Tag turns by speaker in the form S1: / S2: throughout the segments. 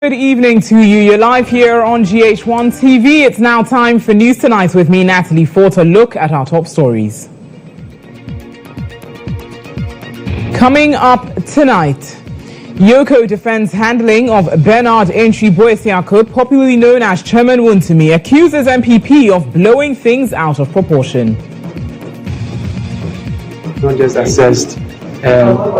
S1: Good evening to you. You're live here on GHOne TV. It's now time for News Tonight with me, Natalie, for a look at our top stories. Coming up tonight, EOCO defends handling of Bernard Antwi Boasiako, popularly known as Chairman Wontumi, accuses MPP of blowing things out of proportion.
S2: Not just assessed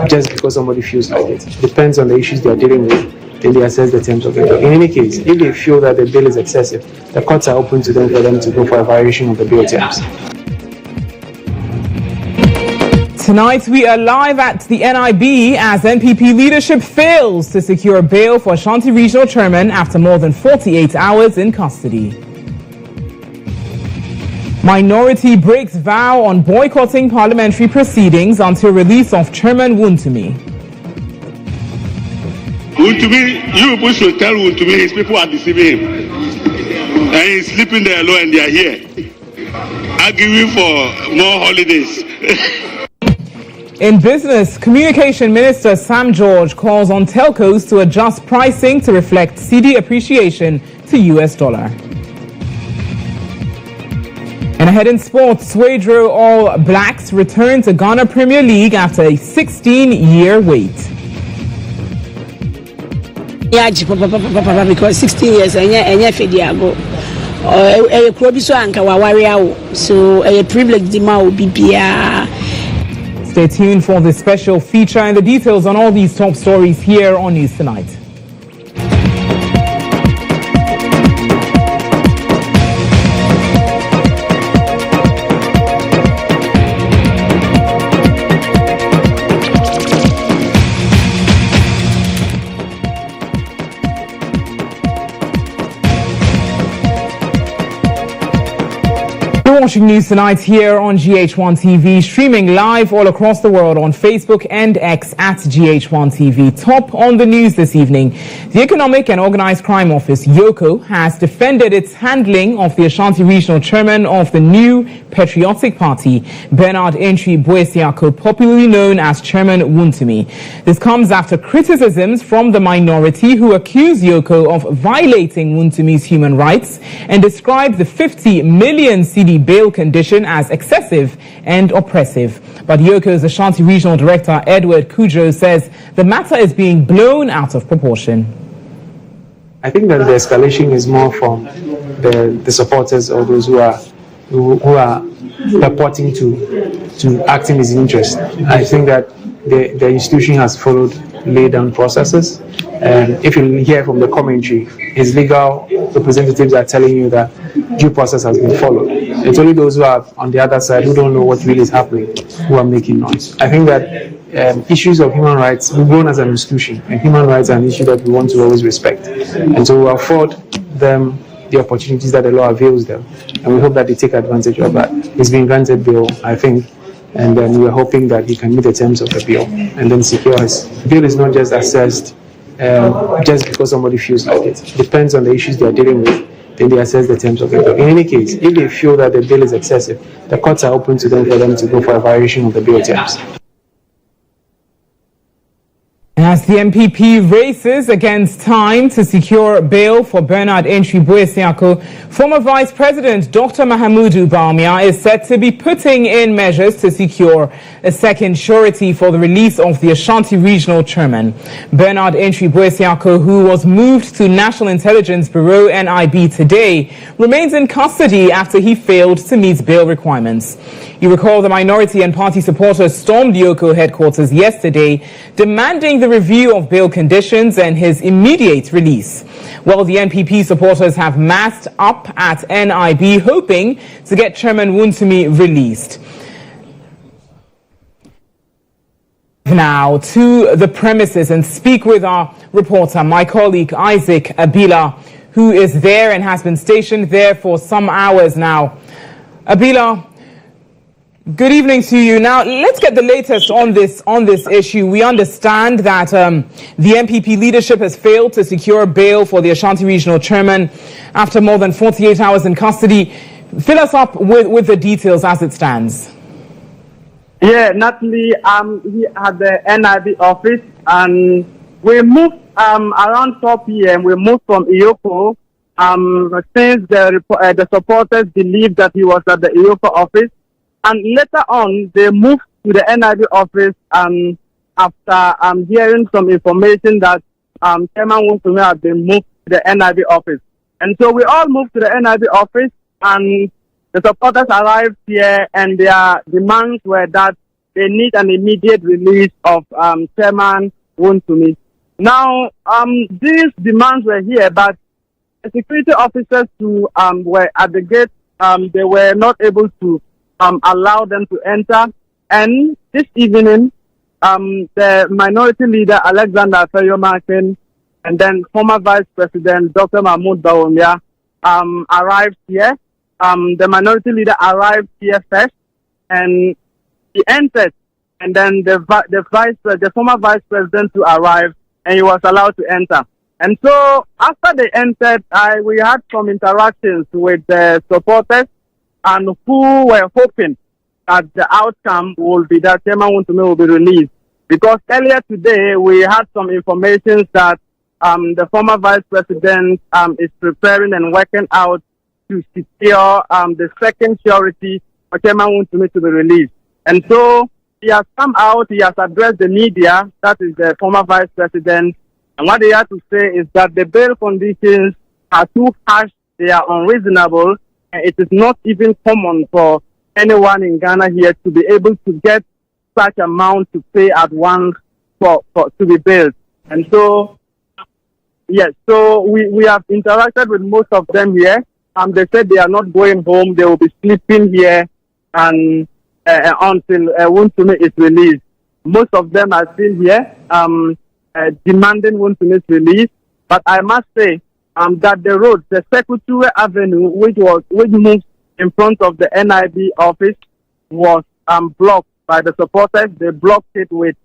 S2: just because somebody feels like it. It depends on the issues they are dealing with, then they assess the terms of the bill. In any case, if they feel that the bill is excessive, the courts are open to them for them to go for a variation of the bill terms.
S1: Tonight, we are live at the NIB as NPP leadership fails to secure bail for Ashanti Regional Chairman after more than 48 hours in custody. Minority breaks vow on boycotting parliamentary proceedings until release of Chairman Wontumi.
S3: Wontumi, you people should tell Wontumi his people are deceiving him. And he's sleeping there alone and they are here, arguing for more holidays.
S1: In business, Communication Minister Sam George calls on telcos to adjust pricing to reflect cedi appreciation to US dollar. And ahead in sports, Swedru All Blacks return to Ghana Premier League after a 16-year wait.
S4: Yeah, because 16 years and so a privilege
S1: Stay tuned for this special feature and the details on all these top stories here on News Tonight. Watching News Tonight here on GHOne TV, streaming live all across the world on Facebook and X at GHOne TV. Top on the news this evening, the Economic and Organised Crime Office, EOCO, has defended its handling of the Ashanti Regional Chairman of the new Patriotic Party, Bernard Antwi Boasiako, popularly known as Chairman Wontumi. This comes after criticisms from the minority who accuse EOCO of violating Wontumi's human rights and describe the 50 million cedi bail condition as excessive and oppressive. But EOCO's Ashanti Regional Director Edward Kujo says the matter is being blown out of proportion.
S2: I think that the escalation is more from the supporters or those who are purporting to act in his interest. I think that the institution has followed laid down processes. If you hear from the commentary, his legal representatives are telling you that due process has been followed. It's only those who are on the other side who don't know what really is happening who are making noise. I think that issues of human rights, we've grown as an institution, and human rights are an issue that we want to always respect. And so we afford them the opportunities that the law avails them. And we hope that they take advantage of that. He's been granted bail, I think, and then we're hoping that he can meet the terms of the bill and then secure his bill. Is not just assessed just because somebody feels like it. It depends on the issues they are dealing with, then they assess the terms of the bill. In any case, if they feel that the bill is excessive, the courts are open to them for them to go for a variation of the bill terms.
S1: As the MPP races against time to secure bail for Bernard Antwi Boasiako, former Vice President Dr. Mahamudu Bawumia is said to be putting in measures to secure a second surety for the release of the Ashanti Regional Chairman. Bernard Antwi Boasiako, who was moved to National Intelligence Bureau NIB today, remains in custody after he failed to meet bail requirements. You recall the minority and party supporters stormed EOCO headquarters yesterday, demanding the review of bail conditions and his immediate release. Well, the NPP supporters have massed up at NIB hoping to get Chairman Wontumi released. Now to the premises and speak with our reporter, my colleague Isaac Abila, who is there and has been stationed there for some hours now. Abila, good evening to you. Now, let's get the latest on this issue. We understand that the MPP leadership has failed to secure bail for the Ashanti Regional Chairman after more than 48 hours in custody. Fill us up with the details as it stands.
S5: Yeah, Natalie, I'm here at the NIB office, and we moved around 4 p.m., we moved from EOCO. Since the supporters believed that he was at the EOCO office, and later on they moved to the NIB office. After hearing some information that Chairman Wontumi had been moved to the NIB office, and so we all moved to the NIB office, and the supporters arrived here, and their demands were that they need an immediate release of Chairman Wontumi. Now, these demands were here, but the security officers who were at the gate, they were not able to allow them to enter. And this evening, the minority leader, Alexander Feyomakin, and then former Vice President, Dr. Mahmoud Bawumia, arrived here. The minority leader arrived here first, and he entered. And then the former Vice President to arrive, and he was allowed to enter. And so after they entered, we had some interactions with the supporters, and who were hoping that the outcome will be that Chairman Wontumi will be released. Because earlier today, we had some information that the former Vice President is preparing and working out to secure the second surety for Chairman Wontumi to be released. And so he has come out, he has addressed the media, that is the former Vice President, and what they have to say is that the bail conditions are too harsh, they are unreasonable, and it is not even common for anyone in Ghana here to be able to get such amount to pay at once to be bailed. And so, yes, so we have interacted with most of them here. They said they are not going home, they will be sleeping here and until Wontumi is released. Most of them are still here, demanding Wontumi's release. But I must say that the road, the Secretary Avenue, which moves in front of the NIB office, was blocked by the supporters. They blocked it with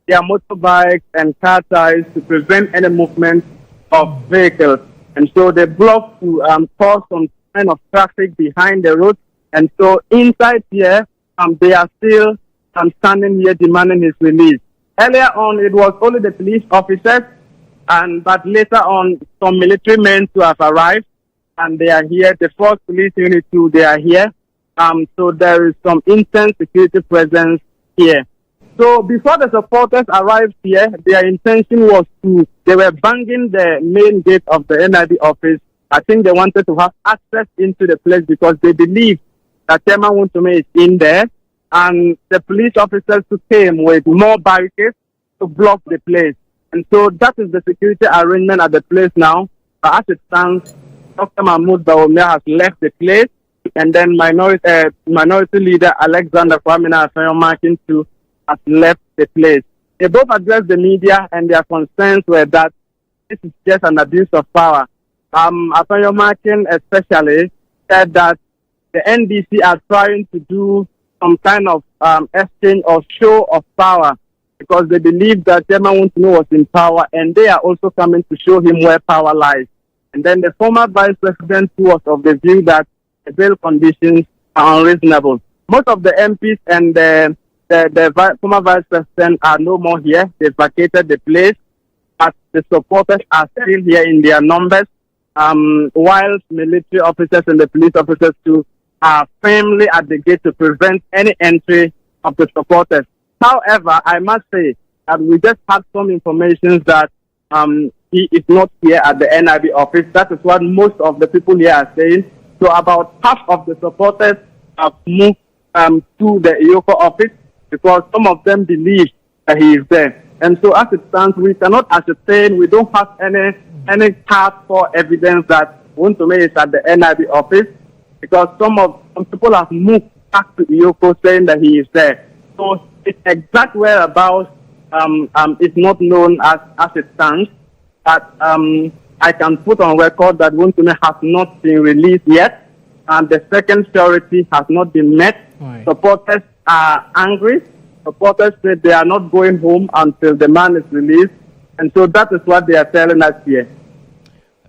S5: their motorbikes and car tires to prevent any movement of vehicles. And so they blocked to cause some kind of traffic behind the road. And so inside here, they are still standing here demanding his release. Earlier on, it was only the police officers, but later on, some military men who have arrived, and they are here. The 4th Police Unit too, they are here. So there is some intense security presence here. So before the supporters arrived here, their intention was they were banging the main gate of the NIB office. I think they wanted to have access into the place because they believed that Chairman Wontumi is in there, and the police officers who came with more barricades to block the place. And so that is the security arrangement at the place now. As it stands, Dr. Mahmoud Bawumia has left the place, and then minority leader Alexander Feyomakin too has left the place. They both addressed the media, and their concerns were that this is just an abuse of power. Feyomakin especially said that the NDC are trying to do some kind of exchange or show of power because they believe that Chairman Wontumi was in power, and they are also coming to show him where power lies. And then the former Vice President who was of the view that the bail conditions are unreasonable. Most of the MPs and the former Vice President are no more here. They vacated the place, but the supporters are still here in their numbers, while military officers and the police officers too are firmly at the gate to prevent any entry of the supporters. However, I must say that we just had some information that he is not here at the NIB office. That is what most of the people here are saying. So about half of the supporters have moved to the EOCO office because some of them believe that he is there. And so as it stands, we cannot ascertain, we don't have any hardcore evidence that Wontumi is at the NIB office because some people have moved back to EOCO saying that he is there. So its exact whereabouts is not known as it stands. But I can put on record that Wontumi has not been released yet, and the second surety has not been met.
S1: Right.
S5: Supporters are angry. Supporters say they are not going home until the man is released, and so that is what they are telling us here.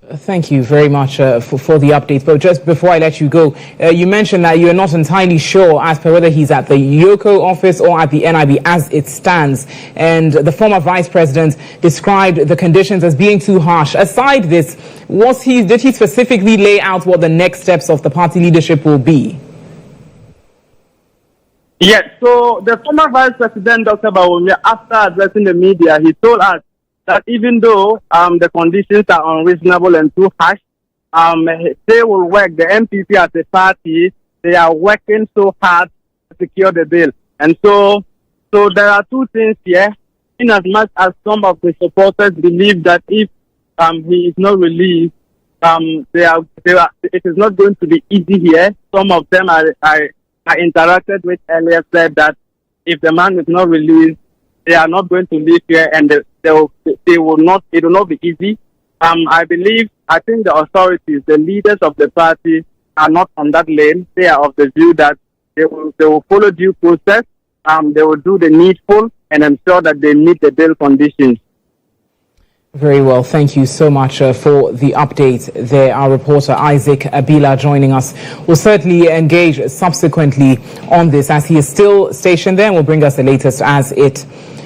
S1: Thank you very much for the updates. But just before I let you go, you mentioned that you're not entirely sure as per whether he's at the EOCO office or at the NIB as it stands. And the former vice president described the conditions as being too harsh. Aside this, did he specifically lay out what the next steps of the party leadership will be?
S5: Yes, so the former vice president, Dr. Bawumia, after addressing the media, he told us that even though the conditions are unreasonable and too harsh, they will work. The MPP as a party, they are working so hard to secure the bill. And so there are two things here. In as much as some of the supporters believe that if he is not released, it is not going to be easy here. Some of them I interacted with earlier said that if the man is not released, they are not going to live here, and it will not be easy. I think the authorities, the leaders of the party, are not on that lane. They are of the view that they will follow due process. They will do the needful and ensure that they meet the bail conditions.
S1: Very well. Thank you so much for the update there. Our reporter Isaac Abila joining us. We'll certainly engage subsequently on this as he is still stationed there and will bring us the latest as it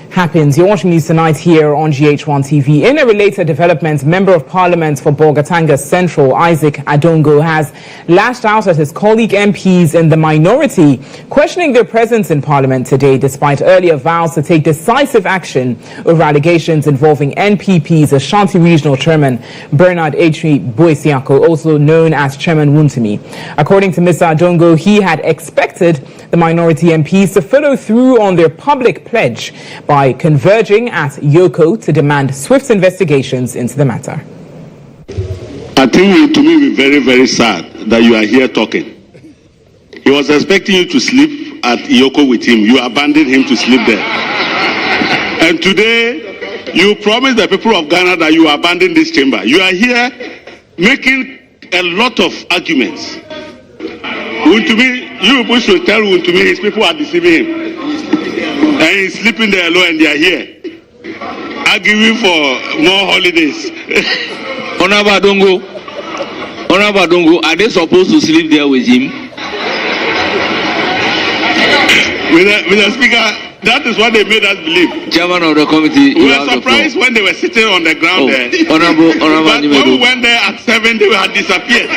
S1: happens. You're watching News Tonight here on GHOne TV. In a related development, Member of Parliament for Bolgatanga Central, Isaac Adongo, has lashed out at his colleague MPs in the minority, questioning their presence in Parliament today, despite earlier vows to take decisive action over allegations involving NPP's Ashanti Regional Chairman, Bernard Antwi Boasiako, also known as Chairman Wontumi. According to Mr. Adongo, he had expected the minority MPs to follow through on their public pledge by converging at EOCO to demand swift investigations into the matter.
S3: I think to me, very, very sad that you are here talking. He was expecting you to sleep at EOCO with him. You abandoned him to sleep there. And today, you promised the people of Ghana that you abandon this chamber. You are here making a lot of arguments. Wontumi, you people should tell Wontumi his people are deceiving him. And he's sleeping there alone and they are here. Arguing for more holidays.
S6: Honorable Adongo, are they supposed to sleep there with him?
S3: Mr. Speaker, that is what they made us believe.
S6: Chairman of the committee,
S3: we were surprised when they were sitting on the ground there.
S6: Honorable
S3: but when we went there at 7, they had disappeared.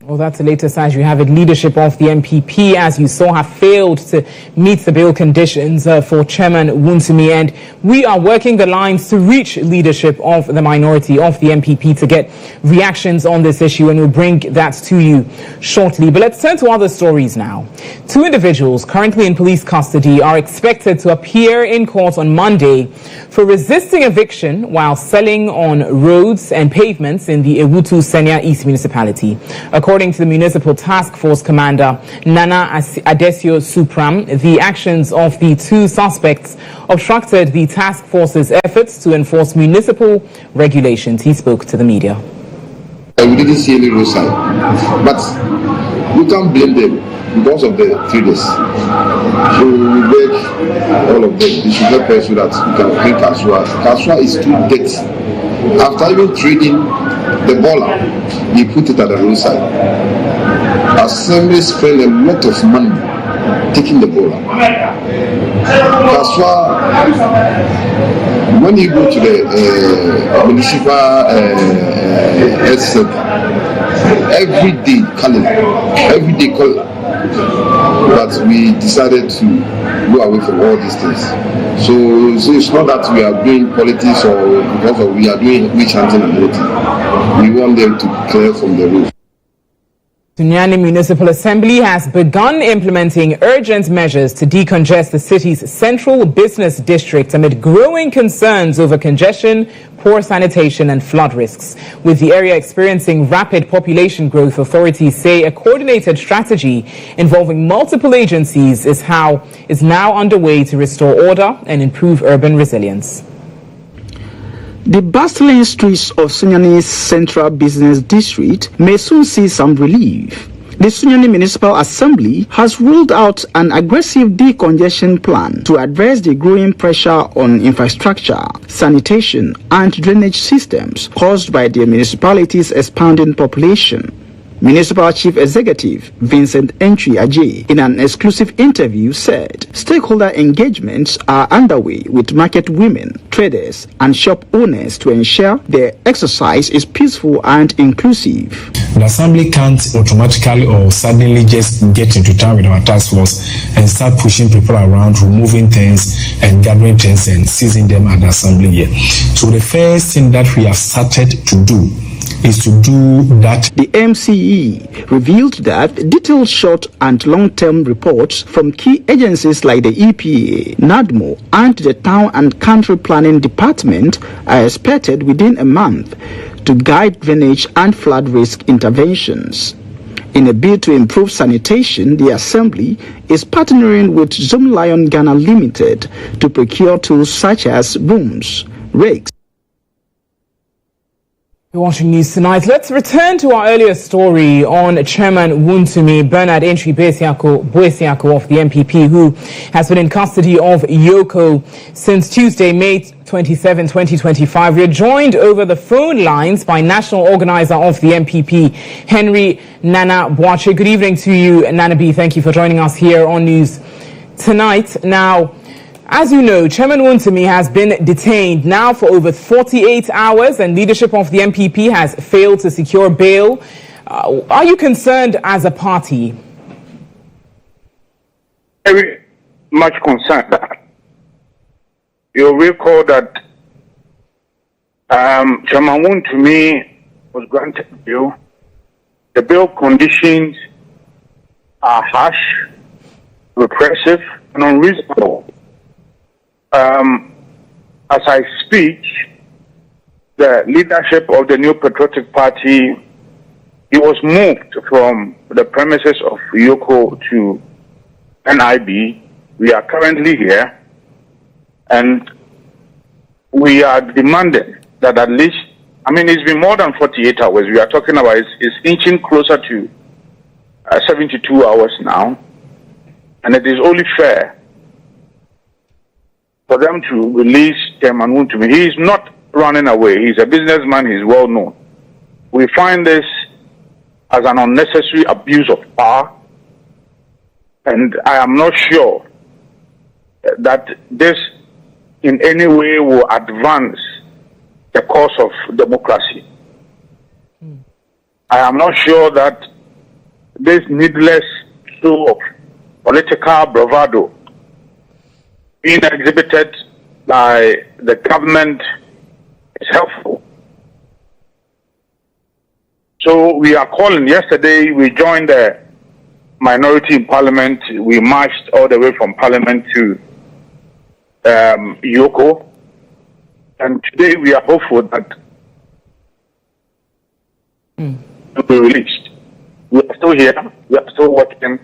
S1: Well, that's the latest as you have it. Leadership of the MPP, as you saw, have failed to meet the bail conditions for Chairman Wontumi. And we are working the lines to reach leadership of the minority of the MPP to get reactions on this issue. And we'll bring that to you shortly. But let's turn to other stories now. 2 individuals currently in police custody are expected to appear in court on Monday for resisting eviction while selling on roads and pavements in the Ewutu Senya East municipality. According to the Municipal Task Force Commander, Nana Adesio Supram, the actions of the 2 suspects obstructed the task force's efforts to enforce municipal regulations. He spoke to the media.
S7: We didn't see any roadside, but we can't blame them because of the traders. So we beg all of them, they should help us so that we can bring Kasua. Kasua is too dirty. After even trading the baller, they put it at the roadside. Assemblies spend a lot of money taking the baller. Kasua, when you go to the municipal health center, every day calling. But we decided to go away from all these things. So it's not that we are doing politics or because of we are doing witch hunting and everything. We want them to clear from the roof.
S1: Sunyani Municipal Assembly has begun implementing urgent measures to decongest the city's central business district amid growing concerns over congestion, poor sanitation and flood risks. With the area experiencing rapid population growth, authorities say a coordinated strategy involving multiple agencies is now underway to restore order and improve urban resilience.
S8: The bustling streets of Sunyani's central business district may soon see some relief. The Sunyani Municipal Assembly has rolled out an aggressive decongestion plan to address the growing pressure on infrastructure, sanitation, and drainage systems caused by the municipality's expanding population. Municipal Chief Executive Vincent Antwi Boasiako, in an exclusive interview, said stakeholder engagements are underway with market women, traders, and shop owners to ensure their exercise is peaceful and inclusive.
S9: The Assembly can't automatically or suddenly just get into town with our task force and start pushing people around, removing things and gathering things and seizing them at the Assembly here. So the first thing that we have started to do is to do that.
S8: The MCE revealed that detailed short and long-term reports from key agencies like the EPA, NADMO, and the Town and Country Planning Department are expected within a month to guide drainage and flood risk interventions. In a bid to improve sanitation, the Assembly is partnering with Zoom Lion Ghana Limited to procure tools such as booms, rakes.
S1: You're watching News Tonight. Let's return to our earlier story on Chairman Wontumi, Bernard Antwi Boasiako of the MPP, who has been in custody of EOCO since Tuesday, May 27, 2025. We're joined over the phone lines by National Organizer of the MPP, Henry Nana Boache. Good evening to you, Nana B. Thank you for joining us here on News Tonight. Now, as you know, Chairman Wontumi has been detained now for over 48 hours and leadership of the MPP has failed to secure bail. Are you concerned as a party?
S10: Very much concerned. You'll recall that Chairman Wontumi was granted bail. The bail conditions are harsh, repressive, and unreasonable. As I speak, the leadership of the New Patriotic Party, it was moved from the premises of EOCO to NIB. We are currently here, and we are demanding that at least, it's been more than 48 hours. We are talking about it's inching closer to 72 hours now, and it is only fair for them to release Chairman Wontumi. He is not running away. He's a businessman. He's well known. We find this as an unnecessary abuse of power, and I am not sure that this in any way will advance the cause of democracy. I am not sure that this needless show of political bravado being exhibited by the government is helpful. So we are calling. Yesterday we joined the minority in Parliament. We marched all the way from Parliament to EOCO. And today we are hopeful that will be released. We are still here. We are still working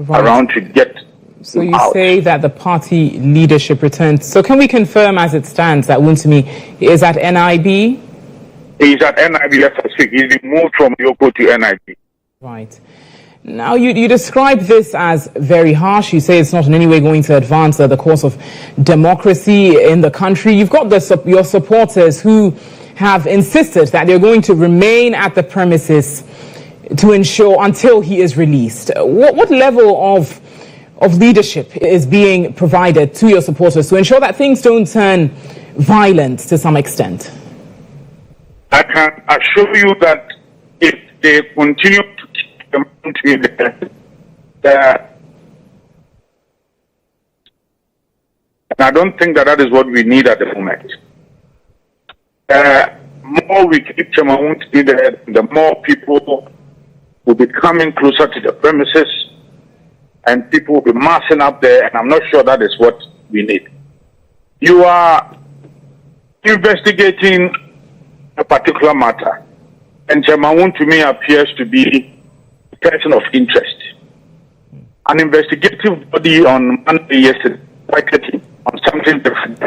S10: around to get.
S1: So you say that the party leadership returned. So can we confirm as it stands that Wontumi is at NIB?
S10: He's at NIB, yes, I speak. He's been moved from EOCO to NIB.
S1: Right. Now, you describe this as very harsh. You say it's not in any way going to advance the course of democracy in the country. You've got your supporters who have insisted that they're going to remain at the premises to ensure until he is released. What level of leadership is being provided to your supporters to ensure that things don't turn violent to some extent?
S10: I can assure you that if they continue to keep them there, and I don't think that is what we need at the moment. The more we keep Chairman Wontumi there, the more people will be coming closer to the premises, and people will be massing up there, and I'm not sure that is what we need. You are investigating a particular matter, and Chairman Wontumi appears to be a person of interest. An investigative body on Monday yesterday invited him on something different.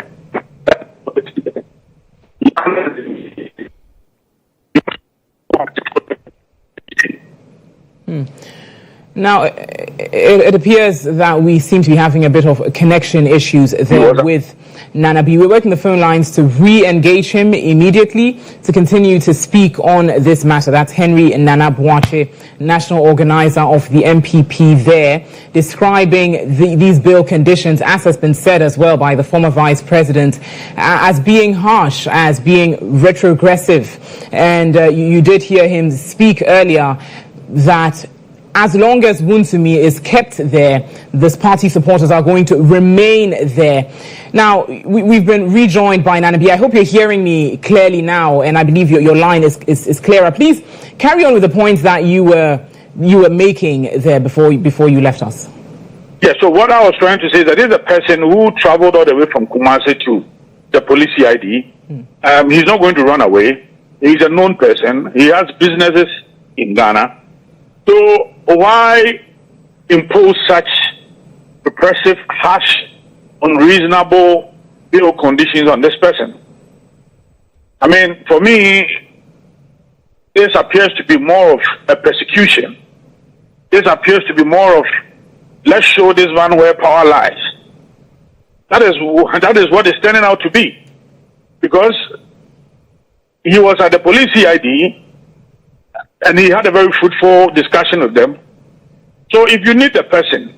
S1: Now, it appears that we seem to be having a bit of connection issues there with Nana B. We're working the phone lines to re-engage him immediately to continue to speak on this matter. That's Henry Nana Boakye, National Organizer of the MPP there, describing these bill conditions, as has been said as well by the former Vice President, as being harsh, as being retrogressive. And you did hear him speak earlier that as long as Wontumi is kept there, this party supporters are going to remain there. Now, we've been rejoined by Nana B. I hope you're hearing me clearly now, and I believe your line is clearer. Please carry on with the points that you were making there before you left us.
S10: Yeah, so what I was trying to say is that this is a person who traveled all the way from Kumasi to the police CID. He's not going to run away. He's a known person. He has businesses in Ghana. So why impose such repressive, harsh, unreasonable bail conditions on this person? I mean, for me, this appears to be more of a persecution. This appears to be more of, let's show this man where power lies. That is what it's turning out to be. Because he was at the police CID, and he had a very fruitful discussion with them. So if you need a person,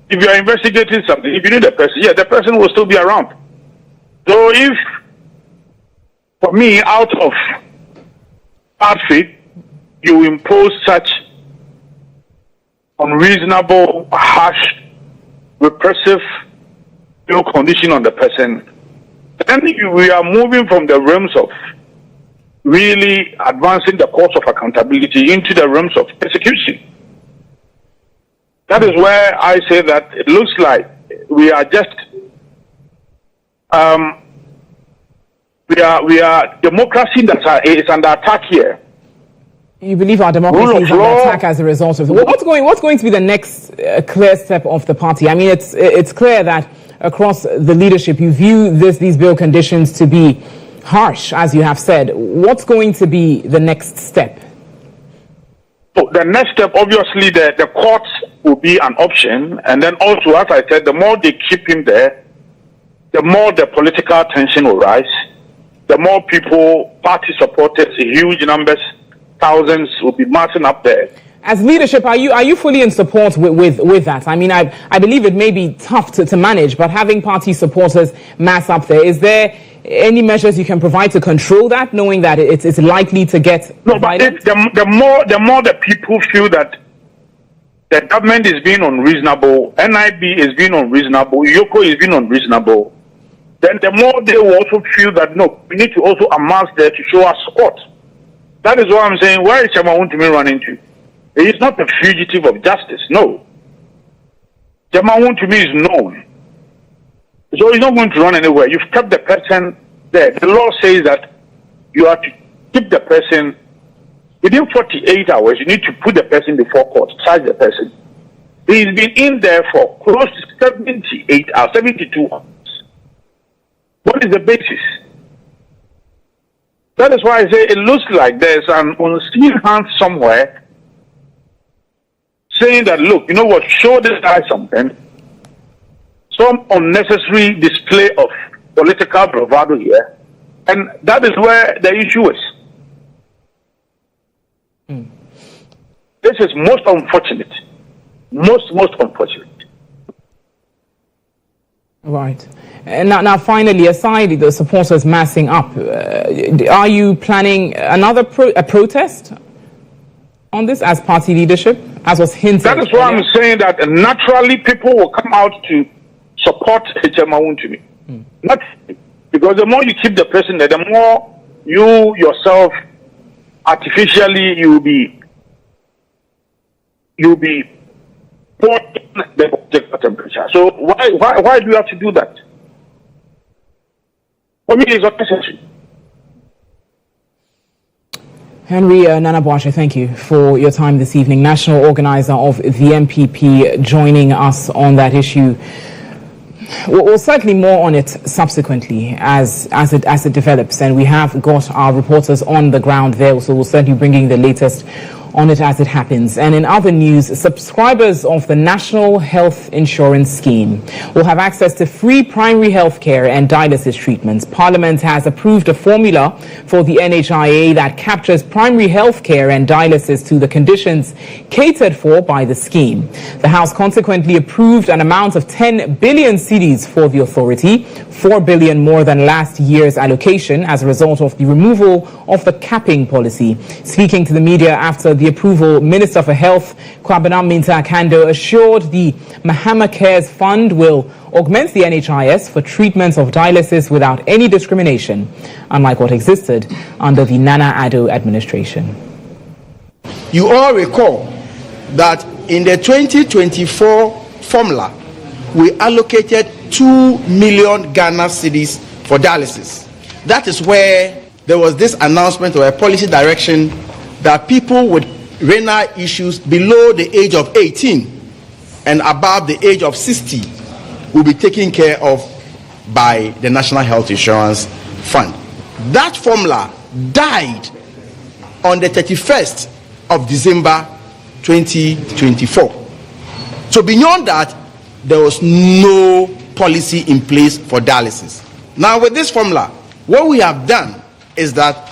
S10: if you are investigating something, if you need a person, yeah, the person will still be around. So if, for me, out of bad faith, you impose such unreasonable, harsh, repressive condition on the person, then we are moving from the realms of really advancing the cause of accountability into the realms of persecution. That is where I say that it looks like we are just we are democracy that is under attack here.
S1: You believe our democracy is under attack as a result of what's going to be the next clear step of the party? I mean, it's clear that across the leadership you view these bill conditions to be harsh, as you have said. What's going to be the next step?
S10: So the next step, obviously, the courts will be an option. And then also, as I said, the more they keep him there, the more the political tension will rise. The more people, party supporters, huge numbers, thousands will be marching up there.
S1: As leadership, are you fully in support with that? I mean, I believe it may be tough to manage, but having party supporters mass up there, is there any measures you can provide to control that, knowing that it's likely to get violent?
S10: The more the people feel that the government is being unreasonable, NIB is being unreasonable, EOCO is being unreasonable, then the more they will also feel that, no, we need to also amass there to show our support. That is what I'm saying. Where is Chairman Wontumi running to? He is not a fugitive of justice, no. Chairman Wontumi is known. So he's not going to run anywhere. You've kept the person there. The law says that you have to keep the person within 48 hours. You need to put the person before court, charge the person. He's been in there for close to 78 hours, 72 hours. What is the basis? That is why I say it looks like there's an unseen hand somewhere saying that, look, you know what, show this guy something. Some unnecessary display of political bravado here. And that is where the issue is. This is most unfortunate. Most unfortunate.
S1: Right. And now finally, aside the supporters massing up, are you planning another protest on this as party leadership, as was hinted?
S10: That is why I'm saying that naturally people will come out to support Chairman Wontumi. Not because the more you keep the person there, the more you yourself artificially you'll be putting the temperature. So why do you have to do that? For me, it's not necessary.
S1: Henry Nana Boakye, thank you for your time this evening. National Organizer of the MPP, joining us on that issue. We'll certainly more on it subsequently as it develops, and we have got our reporters on the ground there, so we'll certainly bring in the latest on it as it happens. And in other news, subscribers of the National Health Insurance Scheme will have access to free primary health care and dialysis treatments. Parliament has approved a formula for the NHIA that captures primary health care and dialysis to the conditions catered for by the scheme. The House consequently approved an amount of 10 billion cedis for the authority, 4 billion more than last year's allocation as a result of the removal of the capping policy. Speaking to the media after the approval, Minister for Health Kwabena Minta-Akando assured the Mahama Cares Fund will augment the NHIS for treatments of dialysis without any discrimination, unlike what existed under the Nana Addo administration.
S11: You all recall that in the 2024 formula, we allocated 2 million Ghana cedis for dialysis. That is where there was this announcement or a policy direction that people with renal issues below the age of 18 and above the age of 60 will be taken care of by the National Health Insurance Fund. That formula died on the 31st of December 2024. So beyond that, there was no policy in place for dialysis. Now with this formula, what we have done is that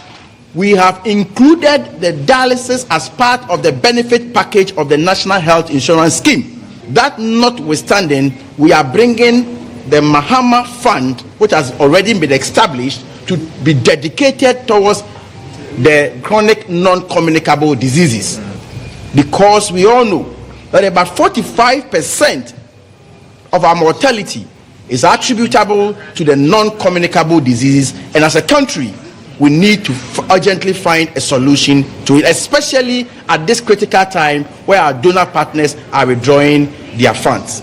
S11: we have included the dialysis as part of the benefit package of the National Health Insurance Scheme. That notwithstanding, we are bringing the Mahama Fund, which has already been established, to be dedicated towards the chronic non-communicable diseases. Because we all know that about 45% of our mortality is attributable to the non-communicable diseases, and as a country, we need to urgently find a solution to it, especially at this critical time where our donor partners are withdrawing their funds.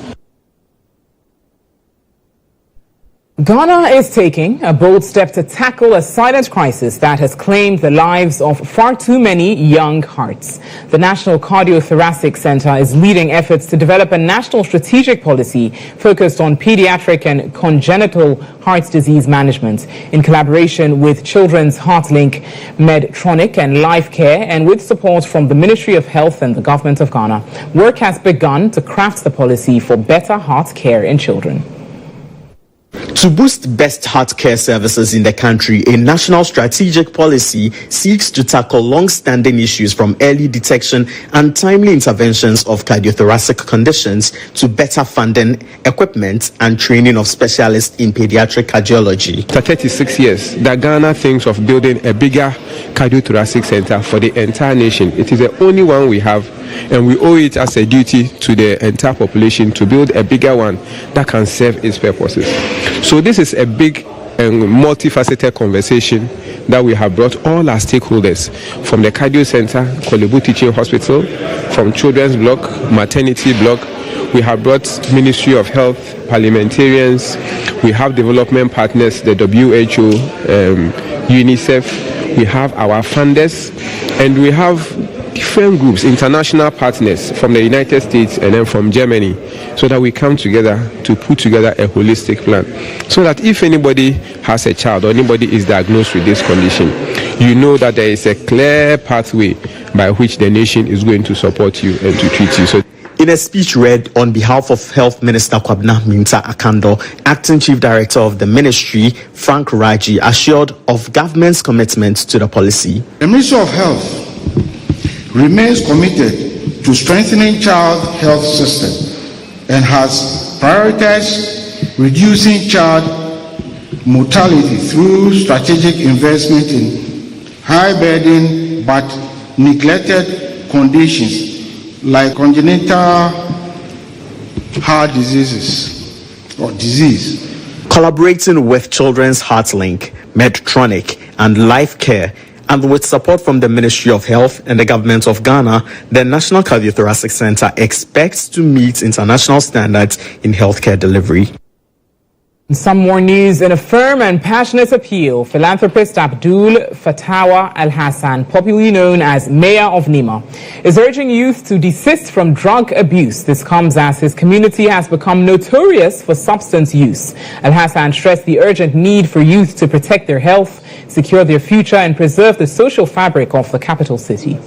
S1: Ghana is taking a bold step to tackle a silent crisis that has claimed the lives of far too many young hearts. The National Cardiothoracic Center is leading efforts to develop a national strategic policy focused on pediatric and congenital heart disease management in collaboration with Children's HeartLink, Medtronic and Life Care, and with support from the Ministry of Health and the Government of Ghana. Work has begun to craft the policy for better heart care in children.
S12: To boost best heart care services in the country, a national strategic policy seeks to tackle long-standing issues from early detection and timely interventions of cardiothoracic conditions to better funding, equipment and training of specialists in pediatric cardiology.
S13: For 36 years, that Ghana thinks of building a bigger cardiothoracic center for the entire nation. It is the only one we have, and we owe it as a duty to the entire population to build a bigger one that can serve its purposes. So this is a big and multifaceted conversation that we have brought all our stakeholders from the Cardio Center, Kolebu Teaching Hospital, from Children's Block, Maternity Block. We have brought Ministry of Health, parliamentarians. We have development partners, the WHO, UNICEF. We have our funders, and we have different groups, international partners from the United States and then from Germany, so that we come together to put together a holistic plan, so that if anybody has a child or anybody is diagnosed with this condition, you know that there is a clear pathway by which the nation is going to support you and to treat you. So,
S12: in a speech read on behalf of Health Minister Kwabena Minta-Akando, Acting Chief Director of the Ministry, Frank Raji, assured of government's commitment to the policy.
S14: The Ministry of Health remains committed to strengthening child health system and has prioritized reducing child mortality through strategic investment in high burden but neglected conditions like congenital heart diseases or disease.
S12: Collaborating with Children's HeartLink, Medtronic and Life Care, and with support from the Ministry of Health and the Government of Ghana, the National Cardiothoracic Center expects to meet international standards in healthcare delivery.
S1: Some more news. In a firm and passionate appeal, philanthropist Abdul Fatawa Al-Hassan, popularly known as Mayor of Nima, is urging youth to desist from drug abuse. This comes as his community has become notorious for substance use. Al-Hassan stressed the urgent need for youth to protect their health, secure their future, and preserve the social fabric of the capital city.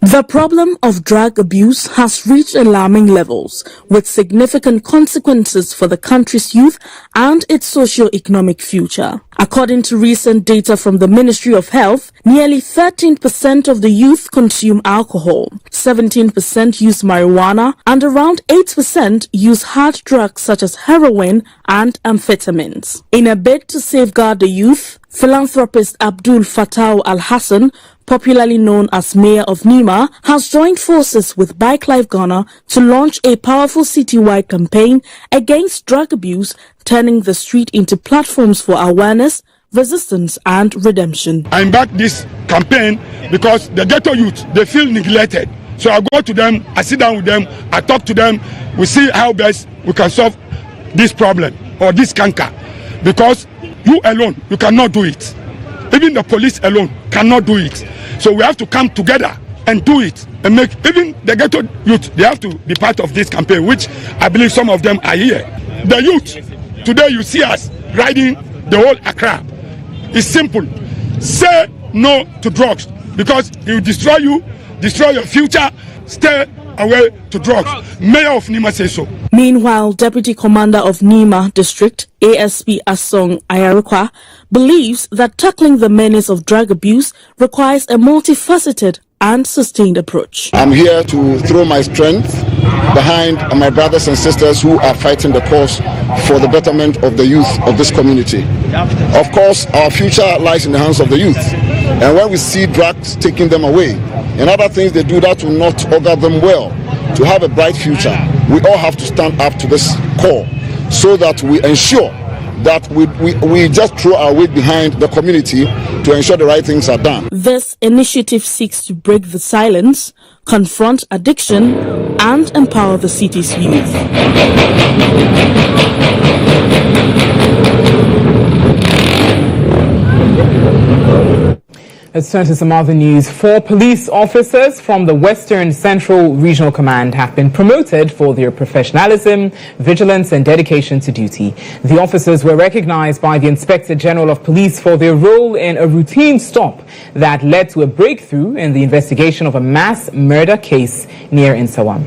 S15: The problem of drug abuse has reached alarming levels, with significant consequences for the country's youth and its socio-economic future. According to recent data from the Ministry of Health, nearly 13% of the youth consume alcohol, 17% use marijuana, and around 8% use hard drugs such as heroin and amphetamines. In a bid to safeguard the youth, philanthropist Abdul Fattah Al-Hassan, popularly known as Mayor of Nima, has joined forces with Bike Life Ghana to launch a powerful citywide campaign against drug abuse, turning the street into platforms for awareness, resistance and redemption.
S16: I back this campaign because the ghetto youth, they feel neglected. So I go to them, I sit down with them, I talk to them, we see how best we can solve this problem or this canker. Because you alone, you cannot do it. Even the police alone cannot do it. So we have to come together and do it and make even the ghetto youth, they have to be part of this campaign, which I believe some of them are here. The youth, today you see us riding the whole Accra. It's simple. Say no to drugs because it will destroy you, destroy your future. Stay away to drugs. Mayor of Nima says so.
S15: Meanwhile, Deputy Commander of Nima District, ASP Asong Ayarukwa, believes that tackling the menace of drug abuse requires a multifaceted and sustained approach.
S17: I'm here to throw my strength behind my brothers and sisters who are fighting the cause for the betterment of the youth of this community. Of course, our future lies in the hands of the youth. And when we see drugs taking them away and other things they do that will not augur them well to have a bright future, we all have to stand up to this call so that we ensure that we just throw our weight behind the community to ensure the right things are done.
S15: This initiative seeks to break the silence, confront addiction, and empower the city's youth.
S1: Let's turn to some other news. 4 police officers from the Western Central Regional Command have been promoted for their professionalism, vigilance and dedication to duty. The officers were recognized by the Inspector General of Police for their role in a routine stop that led to a breakthrough in the investigation of a mass murder case near Nsawam.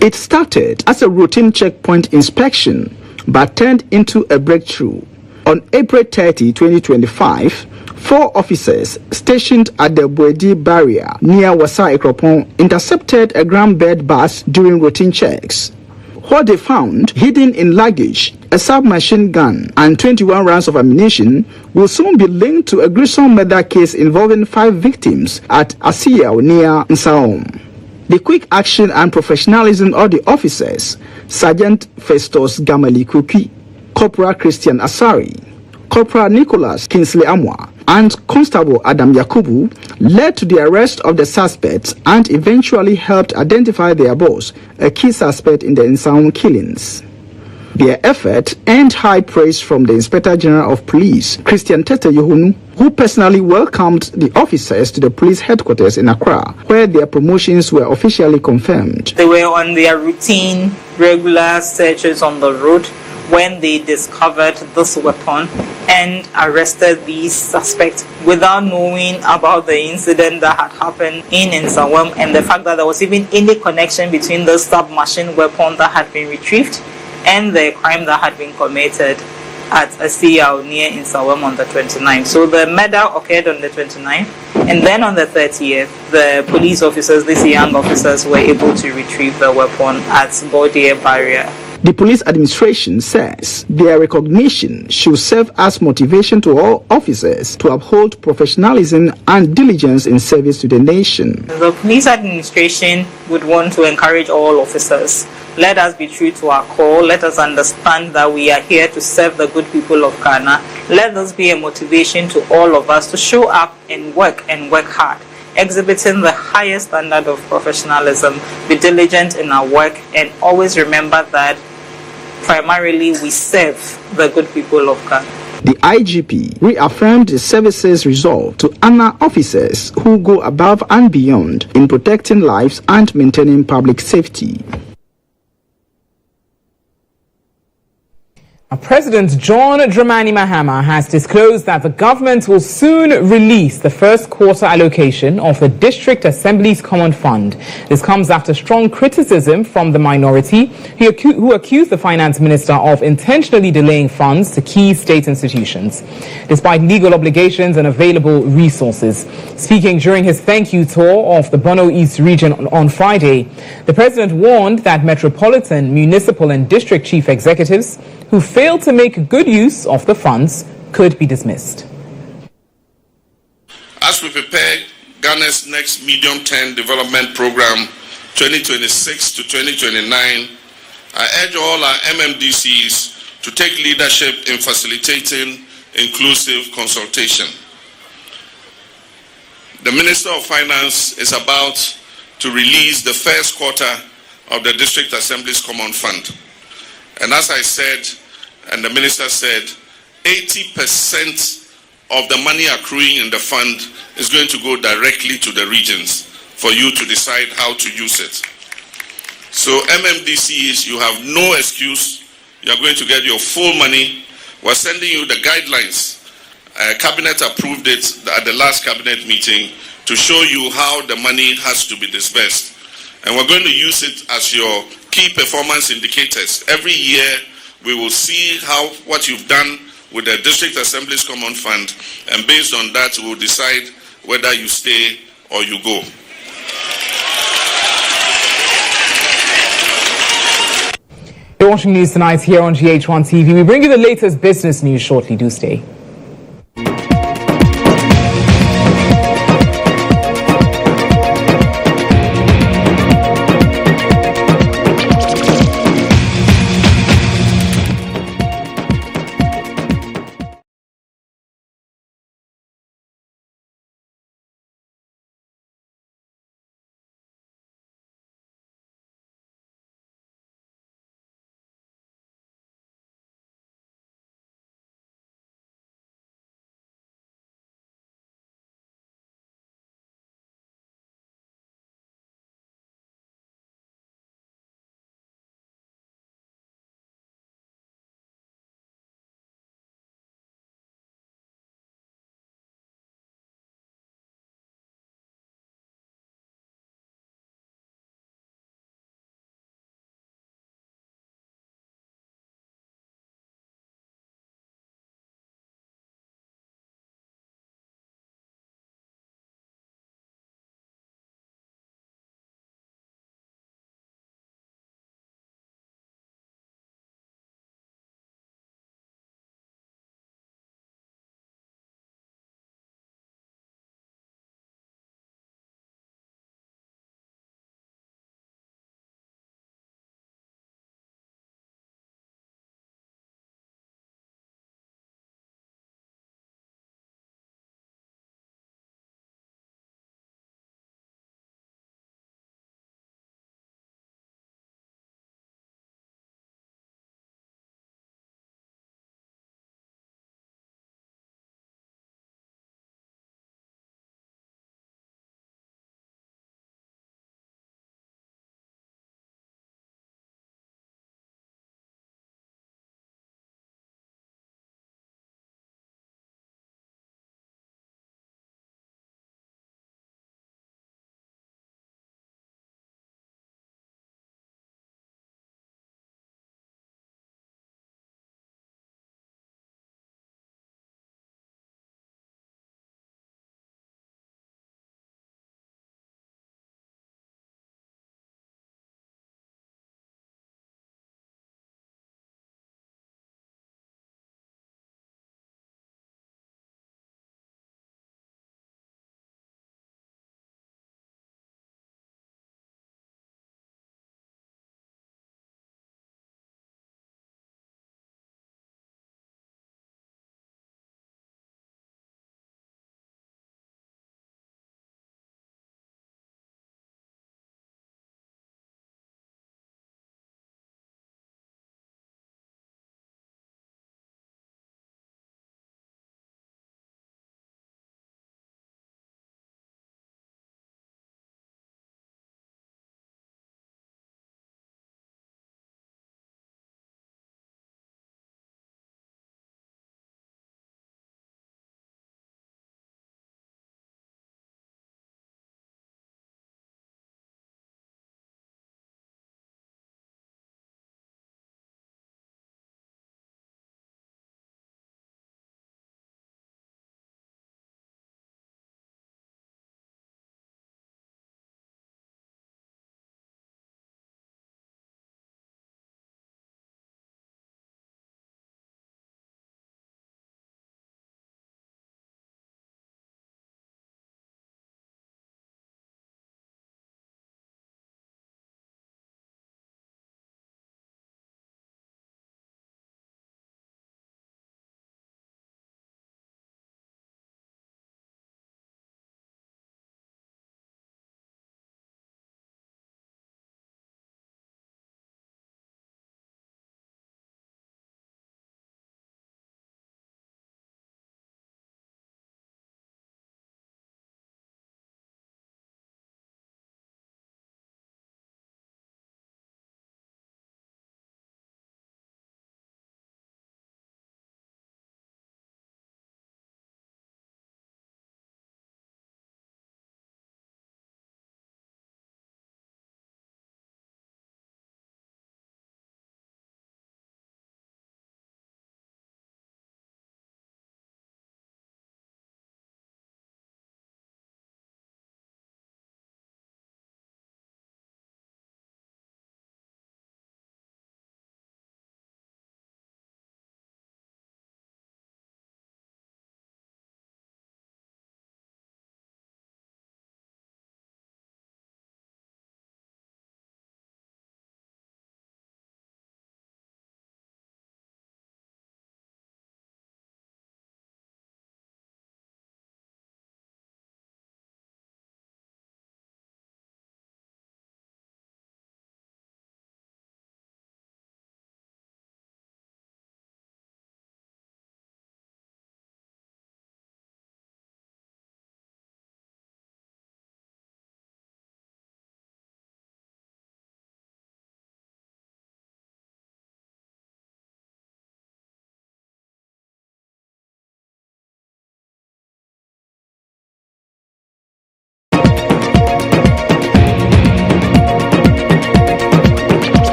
S8: It started as a routine checkpoint inspection but turned into a breakthrough. On April 30, 2025, 4 officers stationed at the Bwedi barrier near Wasa Ekropon intercepted a ground bed bus during routine checks. What they found hidden in luggage, a submachine gun and 21 rounds of ammunition will soon be linked to a gruesome murder case involving 5 victims at Asiya near Nsaom. The quick action and professionalism of the officers, Sergeant Festus Gamali Kupi, Corporal Christian Asari, Corporal Nicholas Kinsley Amwa, and Constable Adam Yakubu led to the arrest of the suspects and eventually helped identify their boss, a key suspect in the Nsaum killings. Their effort earned high praise from the Inspector General of Police, Christian Tete Yohunu, who personally welcomed the officers to the police headquarters in Accra, where their promotions were officially confirmed.
S18: They were on their routine, regular searches on the road when they discovered this weapon and arrested these suspects without knowing about the incident that had happened in Nsawam and the fact that there was even any connection between the submachine weapon that had been retrieved and the crime that had been committed at Asiya near Nsawam on the 29th. So the murder occurred on the 29th, and then on the 30th, the police officers, these young officers, were able to retrieve the weapon at Bwedi barrier.
S8: The police administration says their recognition should serve as motivation to all officers to uphold professionalism and diligence in service to the nation.
S18: The police administration would want to encourage all officers. Let us be true to our call. Let us understand that we are here to serve the good people of Ghana. Let this be a motivation to all of us to show up and work hard, exhibiting the highest standard of professionalism, be diligent in our work, and always remember that primarily we serve the good people of Ghana.
S8: The IGP reaffirmed the service's resolve to honor officers who go above and beyond in protecting lives and maintaining public safety.
S1: President John Dramani Mahama has disclosed that the government will soon release the first quarter allocation of the District Assemblies Common Fund. This comes after strong criticism from the minority who accused the finance minister of intentionally delaying funds to key state institutions, despite legal obligations and available resources. Speaking during his thank you tour of the Bono East region on Friday, the president warned that metropolitan, municipal and district chief executives who failed to make good use of the funds could be dismissed.
S3: As we prepare Ghana's next medium-term development program, 2026 to 2029, I urge all our MMDCs to take leadership in facilitating inclusive consultation. The Minister of Finance is about to release the first quarter of the District Assembly's Common Fund. And as I said, and the Minister said, 80% of the money accruing in the fund is going to go directly to the regions for you to decide how to use it. So MMDCs, you have no excuse. You are going to get your full money. We're sending you the guidelines. Cabinet approved it at the last cabinet meeting to show you how the money has to be disbursed. And we're going to use it as your key performance indicators. Every year, we will see what you've done with the District Assembly's Common Fund, and based on that, we'll decide whether you stay or you go.
S1: You're watching News Tonight here on GHOne TV. We bring you the latest business news shortly. Do stay.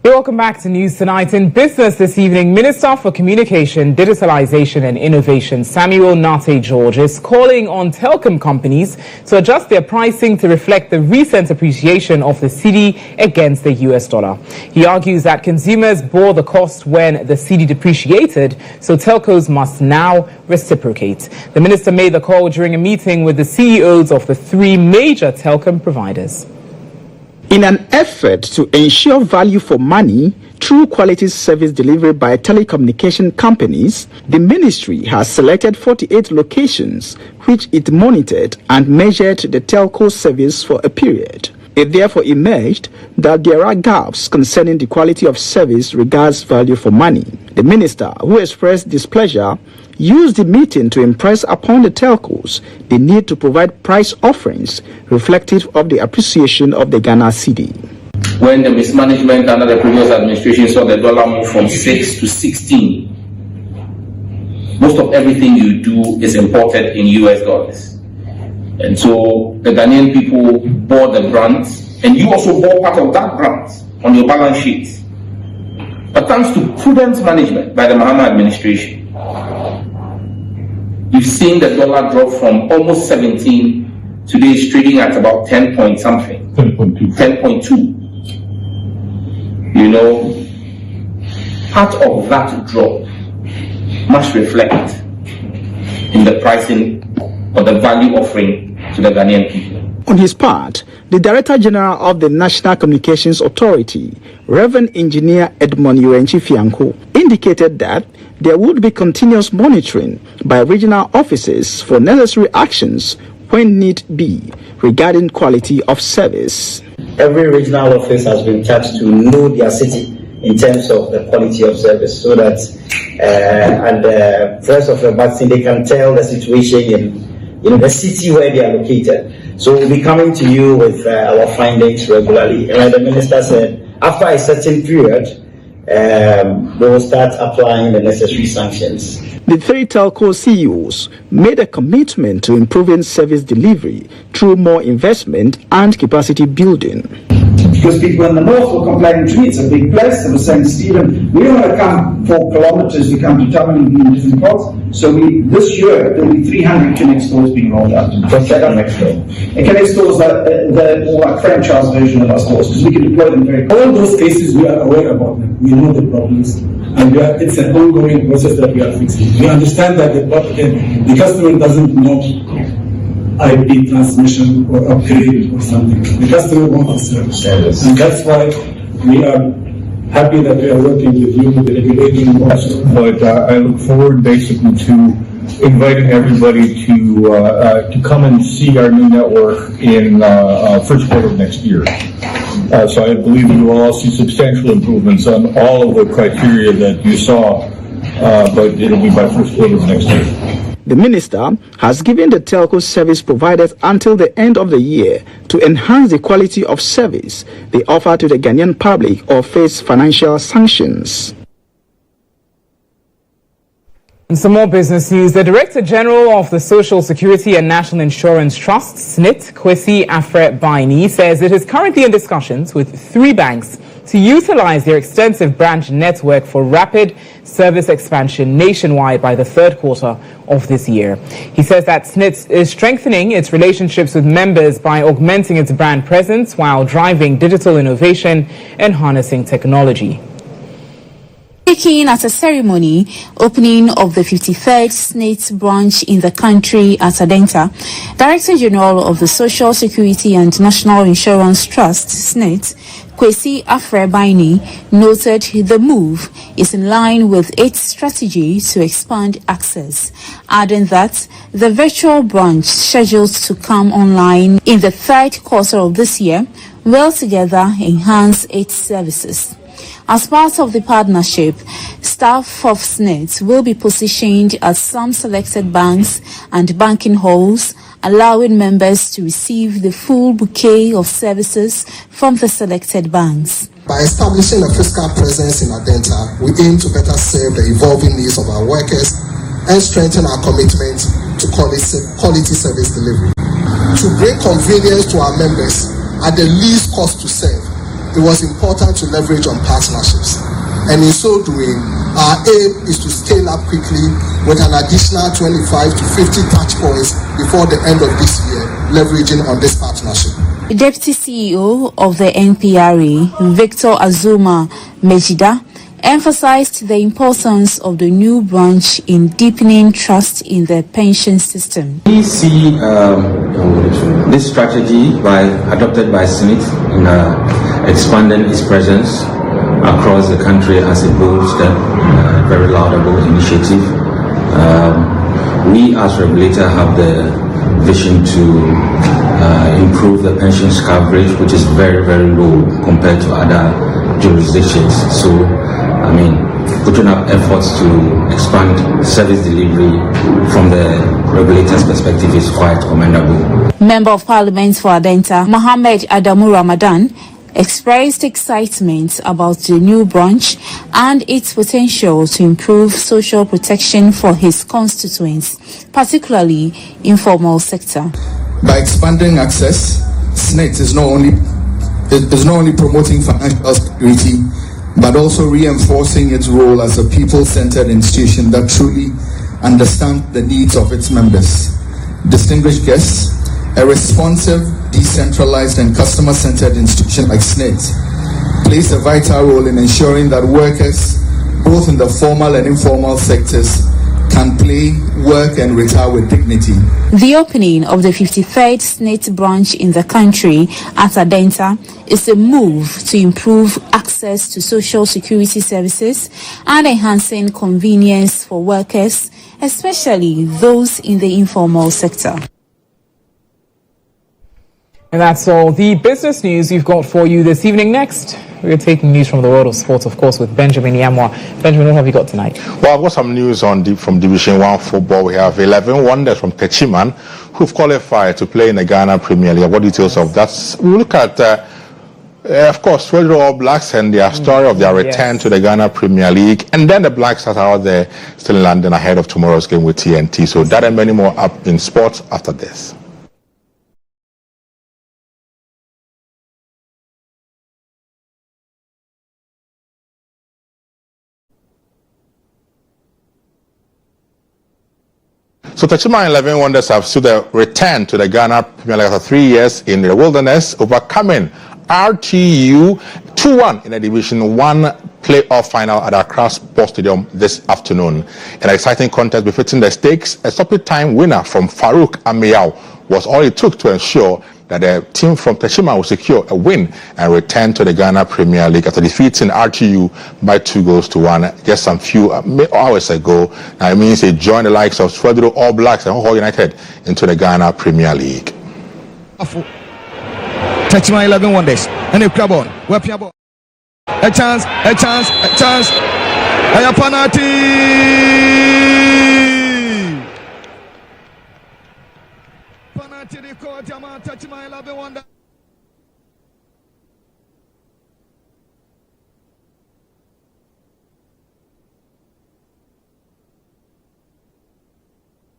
S1: Welcome back to News Tonight. In business this evening, Minister for Communication, Digitalization and Innovation, Samuel Nate George, is calling on telecom companies to adjust their pricing to reflect the recent appreciation of the cedi against the US dollar. He argues that consumers bore the cost when the cedi depreciated, so telcos must now reciprocate. The minister made the call during a meeting with the CEOs of the three major telecom providers.
S8: In an effort to ensure value for money through quality service delivery by telecommunication companies, the ministry has selected 48 locations which it monitored and measured the telco service for a period. It therefore emerged that there are gaps concerning the quality of service regards value for money. The minister, who expressed displeasure, used the meeting to impress upon the telcos the need to provide price offerings reflective of the appreciation of the Ghana cedi.
S19: When the mismanagement under the previous administration saw the dollar move from 6 to 16, most of everything you do is imported in US dollars. And so the Ghanaian people bore the brunt, and you also bore part of that brunt on your balance sheet. But thanks to prudent management by the Mahama administration, you've seen the dollar drop from almost 17, today it's trading at about 10 point something. 10.2. You know, part of that drop must reflect in the pricing or the value offering to the Ghanaian people.
S8: On his part, the Director General of the National Communications Authority, Reverend Engineer Edmond Fianco, indicated that there would be continuous monitoring by regional offices for necessary actions when need be regarding quality of service.
S20: Every regional office has been tasked to know their city in terms of the quality of service, so that first of all, they can tell the situation in the city where they are located. So we'll be coming to you with our findings regularly. And like the minister said, after a certain period, we will start applying the necessary sanctions.
S8: The three telco CEOs made a commitment to improving service delivery through more investment and capacity building.
S21: Because people in the north were complaining to me, it's a big place. They were saying, Stephen, we don't want to come 4 kilometres to come to Tammany in different parts. So this year, there will be 300 Connect stores being rolled out. What's that Connect store? And Connect stores are more like franchise version of our stores, because we can deploy them very quickly.
S22: All those cases, we are aware about them. We know the problems. And it's an ongoing process that we are fixing. We understand that the customer doesn't know IP transmission or upgrade or something. The customer wants the service. And that's why we are happy that we are working with you, with the regulating also.
S23: But I look forward basically to inviting everybody to come and see our new network in first quarter of next year. So I believe you will all see substantial improvements on all of the criteria that you saw, but it'll be by first quarter of next year.
S8: The minister has given the telco service providers until the end of the year to enhance the quality of service they offer to the Ghanaian public or face financial sanctions.
S1: And some more business news. The Director General of the Social Security and National Insurance Trust, SNIT, Kwesi Afre-Baini, says it is currently in discussions with 3 banks to utilize their extensive branch network for rapid service expansion nationwide by the 3rd quarter of this year. He says that SNIT is strengthening its relationships with members by augmenting its brand presence while driving digital innovation and harnessing technology.
S24: Speaking at a ceremony opening of the 53rd SNIT branch in the country at Adenta, Director General of the Social Security and National Insurance Trust, SNIT, Kwesi Afre-Baini, noted the move is in line with its strategy to expand access, adding that the virtual branch scheduled to come online in the 3rd quarter of this year will together enhance its services. As part of the partnership, staff of SNIT will be positioned at some selected banks and banking halls, allowing members to receive the full bouquet of services from the selected banks.
S25: By establishing a physical presence in Adenta, we aim to better serve the evolving needs of our workers and strengthen our commitment to quality service delivery. To bring convenience to our members at the least cost to serve, it was important to leverage on partnerships. And in so doing, our aim is to scale up quickly with an additional 25 to 50 touch points before the end of this year, leveraging on this partnership.
S24: The Deputy CEO of the NPRA, Victor Azuma Mejida, emphasized the importance of the new branch in deepening trust in the pension system.
S2: We see this strategy adopted by Smith in expanding its presence across the country as a bold step, very laudable initiative. We as regulator have the vision to improve the pensions coverage, which is very, very low compared to other jurisdictions. So, I mean, putting up efforts to expand service delivery from the regulator's perspective is quite commendable.
S24: Member of Parliament for Adenta, Mohammed Adamu Ramadan, expressed excitement about the new branch and its potential to improve social protection for his constituents, particularly informal sector.
S25: By expanding access, SNET is not only promoting financial security, but also reinforcing its role as a people-centered institution that truly understands the needs of its members. Distinguished guests, a responsive, decentralized and customer-centered institution like SNET plays a vital role in ensuring that workers, both in the formal and informal sectors, can play, work and retire with dignity.
S24: The opening of the 53rd SNET branch in the country at Adenta is a move to improve access to social security services and enhancing convenience for workers, especially those in the informal sector.
S1: And that's all the business news we've got for you this evening. Next, we're taking news from the world of sports, of course, with Benjamin Yamwa. Benjamin, what have you got tonight?
S4: Well, I've got some news from Division 1 football. We have 11 wonders from Techiman who've qualified to play in the Ghana Premier League. What details of that? We look at, of course, Swedru All Blacks and their story of their return to the Ghana Premier League. And then the Black Stars are out there still in London ahead of tomorrow's game with TNT. So that and many more up in sports after this. So Techiman 11 Wonders have still the return to the Ghana Premier League after 3 years in the wilderness, overcoming RTU 2-1 in the Division 1 playoff final at Accra Sports Stadium this afternoon. An exciting contest befitting the stakes. A stoppage time winner from Farouk Ameyao was all it took to ensure that the team from Techiman will secure a win and return to the Ghana Premier League after defeating RTU by 2-1 just some few hours ago. Now it means they join the likes of Swedru All Blacks and Organised into the Ghana Premier League.
S5: Techiman 11 Wonders and a club on. A chance. A penalty. Techiman 11 Wonders.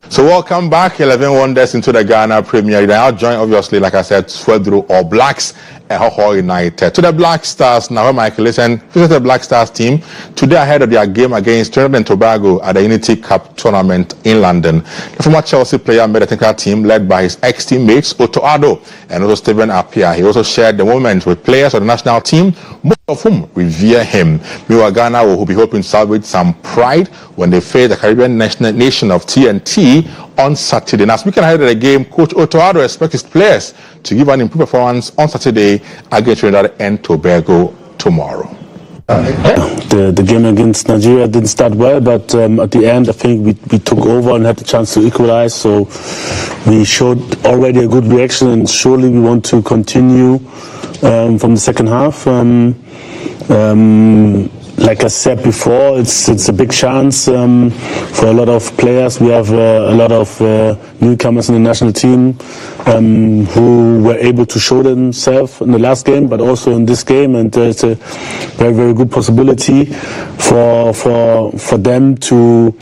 S4: So welcome back, 11 Wonders into the Ghana Premier League. Now join, obviously, like I said, Swedru All Blacks and Hoho United. To the Black Stars, now Michael, listen, this is the Black Stars team today ahead of their game against Trinidad and Tobago at the Unity Cup tournament in London. The former Chelsea player made the technical team led by his ex-teammates Otto Addo and also Stephen Appiah. He also shared the moment with players of the national team, most of whom revere him. Meanwhile, Ghana will be hoping to salvage some pride when they face the Caribbean nation of TNT on Saturday. Now, speaking ahead of the game, Coach Otto Addo expects his players to give an improved performance on Saturday against Trinidad and Tobago tomorrow.
S6: The game against Nigeria didn't start well, but at the end, I think we took over and had the chance to equalize. So we showed already a good reaction, and surely we want to continue from the second half. Like I said before, it's a big chance for a lot of players. We have a lot of newcomers in the national team who were able to show themselves in the last game, but also in this game. And it's a very, very good possibility for them to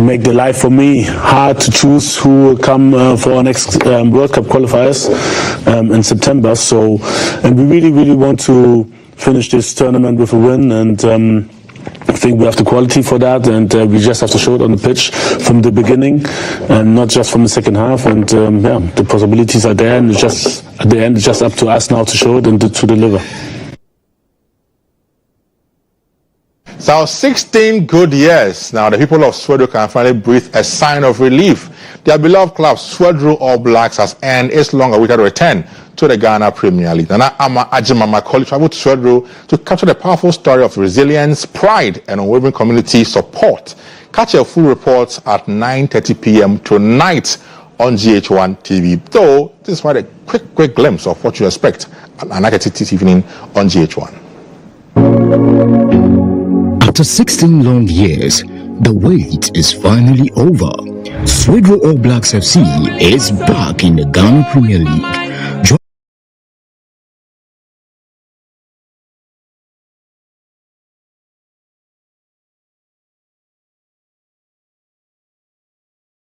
S6: make the life for me hard to choose who will come for our next World Cup qualifiers in September. So, and we really want to finish this tournament with a win, and I think we have the quality for that, and we just have to show it on the pitch from the beginning and not just from the second half. And the possibilities are there, and it's just at the end it's just up to us now to show it and to deliver.
S4: So 16 good years now, the people of Swedru can finally breathe a sign of relief. Their beloved club, Swedru All Blacks, has earned its long-awaited return to the Ghana Premier League. Nana Ama Ajima, my colleague, traveled to Swedru to capture the powerful story of resilience, pride, and unwavering community support. Catch a full report at 9:30 p.m. tonight on GHOne TV. Though, this is quite a quick glimpse of what you expect at 9:30 this evening on GHOne.
S7: After 16 long years, the wait is finally over. Swedru All Blacks FC is back in the Ghana Premier League.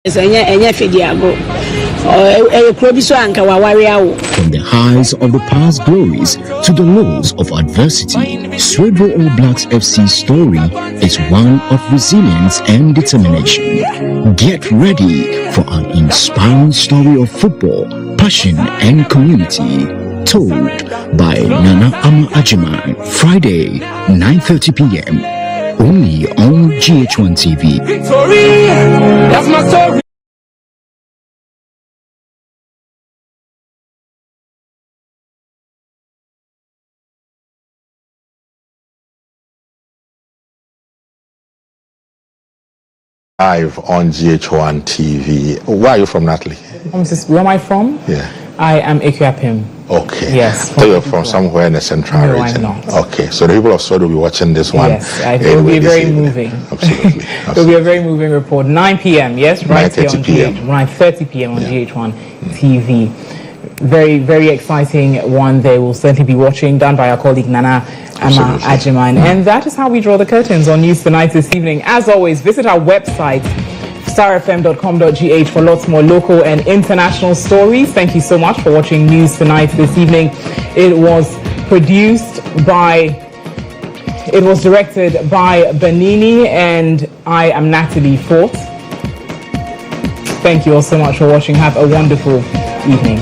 S9: From
S7: the highs of the past glories to the lows of adversity, Swedru All Blacks FC's story is one of resilience and determination. Get ready for an inspiring story of football, passion and community. Told by Nana Ama Ajiman, Friday, 9:30 p.m. only on GHOne TV.
S9: Victory! That's my story.
S4: Live on GHOne TV. Where are you from, Natalie?
S1: Where am I from?
S4: Yeah.
S1: I am Ikuapim.
S4: Okay.
S1: Yes.
S4: So you're from somewhere in the central region.
S1: No, I'm not.
S4: Okay. So the people of Sweden will be watching this one.
S1: Yes. It will be very moving.
S4: Absolutely.
S1: It will be a very moving report. 9 p.m. Yes, right here on GH. 9:30 p.m. on GHOne TV. Very, very exciting one. They will certainly be watching, done by our colleague Nana Ama Ajiman. And that is how we draw the curtains on News Tonight this evening. As always, visit our website, starfm.com.gh, for lots more local and international stories. Thank you so much for watching News Tonight this evening. It was directed by Benini, and I am Natalie Fort. Thank you all so much for watching. Have a wonderful evening.